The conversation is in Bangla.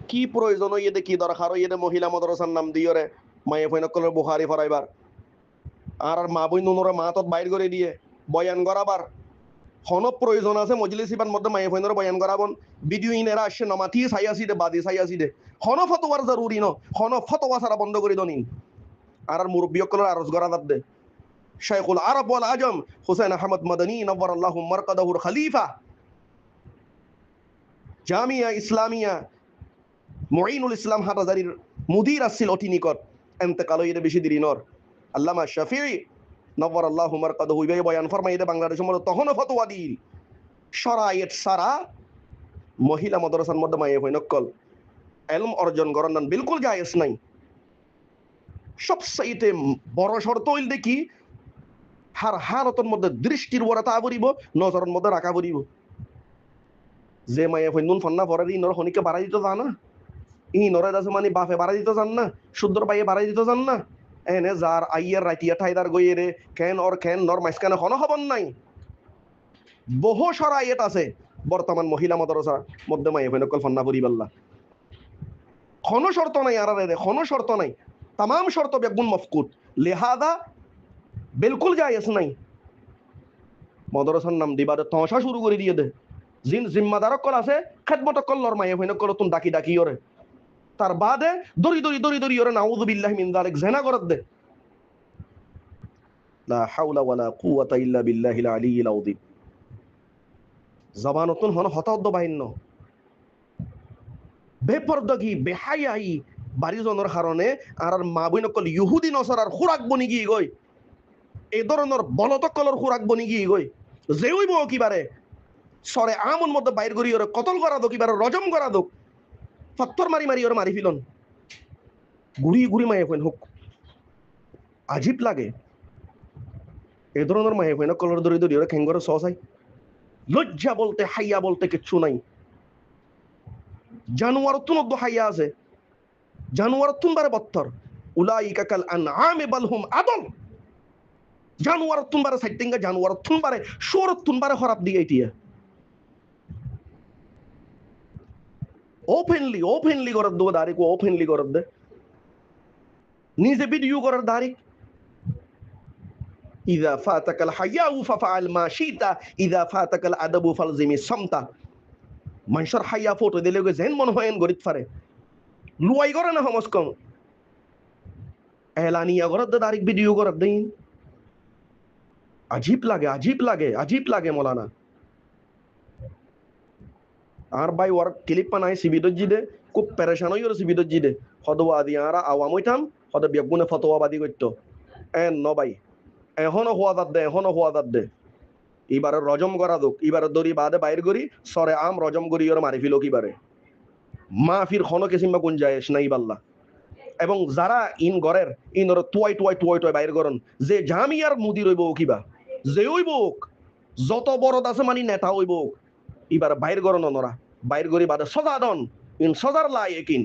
কি প্রয়োজন ইয়ে কি দরকার ইয়ে মহিলা মাদ্রাসার নাম দিয়ে রে মায়ে ফৈনকলের বুখারি ফরাইবার আর মা বই নুনরে মা তত বাইর করে দিয়ে বয়ান করাবার হন প্রয়োজন আছে মজলিস ইবার মধ্যে মায়ে ফৈনরে বয়ান করাবন ভিডিও ইনেরা আসছে নমাতি সাইয়াসি দে বাদি সাইয়াসি দে হন ফতোয়ার জরুরি ন হন ফতোয়া সারা বন্ধ করে দনিন আর মুরব্বী কলের আরজ করা দে শাইখুল আরব ওয়াল আজম হুসাইন আহমদ মাদানী নওয়ারাল্লাহু মারকাদাহুর খলিফা জামিয়া ইসলামিয়া মুঈনুল ইসলাম হাটাজারির মুদির আসছিল অতি নিকট এন্তেকাল হইতে বেশি দেরি নর আল্লামা শাফিঈ নওয়ারাল্লাহু মারকাদাহু ইবে বয়ান ফরমাইতে বাংলাদেশের মধ্যে তখনও ফতোয়া দিল শরায়েত সারা মহিলা মাদ্রাসার মধ্যে মায়ে হইনকল ইলম অর্জন করার বিলকুল জায়েজ নাই সবচাইতে বড় শর্ত হইল দেখি হার হালতর মধ্যে দৃষ্টির ওরা আবরিব নজরের মধ্যে রাখা বরিব যে মায়ে ফৈনুন ফন্না ভরে ই নর হনিকে বাড়াই দিতে জানা ই নরে আছে মানে বাপে বাড়াই দিতে জান না সুন্দর বাইয়ে বাড়াই দিতে জান না এনে যার আইয়ের রাইতিয়া ঠাইদার গইয়ে কেন নর মাইসকানে হন হবন নাই বহু শরায়েত আছে বর্তমান মহিলা মাদ্রাসার মধ্যে মায়ে ফৈনকল ফন্না পরিবাল্লা কোনো শর্ত নাই আর কোনো শর্ত নাই तमाम শর্ত বেগুন মফকুত লিহাদা বিলকুল জায়েজ নাই মাদ্রাসার নাম দিবাদে তশা শুরু করে দিয়ে দে জিন জিম্মাদার কল আছে খেদমত কল লর মায়ে হইন কল তুন ডাকি ওরে তার বাদে দড়ি ওরে নাউযু বিল্লাহি মিন যালিক জিনা করত দে লা হাওলা ওয়ালা কুওয়াতা ইল্লা বিল্লাহিল আলিয়্যিল আযীম জবানতুন হন হতাদ্দ বাহিন্য বেপরদগি বেহায়াই বাড়িজনের কারণে আর মা বইনকল ইহুদি নসরার খুরাক বনি গিয়ে গই এই ধরনের বলতকলর খুরাক বনি গিয়ে গই যে হইব কিবারে সরে আমন মধ্যে বাইর করি ওরে কতল করা দো কিবারে রজম করা দো পাথর মারি ওরে মারি ফিলন গুড়ি মায়ে ফেন হোক আজীব লাগে এই ধরনের মায়ে ফেন কলর দড়ি ওরে খেঙ্গরে সসাই লজ্জা বলতে হাইয়া বলতে কিচ্ছু নাই জানুয়ার তুন হাইয়া আছে জানুয়ার তুন বারে বত্তর উলাইকা কাল আনআমি বাল হুম আদল জানুয়ার তুন বারে সাইটিঙ্গা জানুয়ার তুন বারে শোর তুন বারে খরাব দিয়ে ইতিয়া ওপেনলি করার দো দাঁড়ি ওপেনলি করার দে নিজে ভিডিও করার দাঁড়ি ইদা ফাতাকাল হায়াউ ফাফআল মা শিতা ইদা ফাতাকাল আদাবু ফালজিমি সামতা মানুষের হাইয়া ফটো দিলে যেন মন হয় গরিত ফারে লুয়াই করে না সমস কম এলানিয়া করার দে দাঁড়ি ভিডিও করার দিন আজীব লাগে মৌলানা আর ভাই ওর ক্লিপ বানাই সিবিদজি দে খুব পেরেশান হই ওর সিবিদজি দে হদওয়া দি আর আওয়াম হইতাম হদ বেগুনে ফতোয়াবাদী করত ন ভাই এখনো হওয়া দে এবারে রজম করা দোক এবারে দড়ি বাদে বাইর করি সরে আম রজম করি ওর মারি ফিল কিবারে মাহফির খন কেসিম্বা গুঞ্জায়েশ নাই বাল্লা এবং যারা ইন গরের ইনর টুয়াই বাইর করন যে জামিয়ার মুদি রইব কিবা যে হইব যত বড় আছে মানে নেতা হইব এবার বাইর করন নরা বাইর করি বাদে সজা দন ইন সজার লাই একিন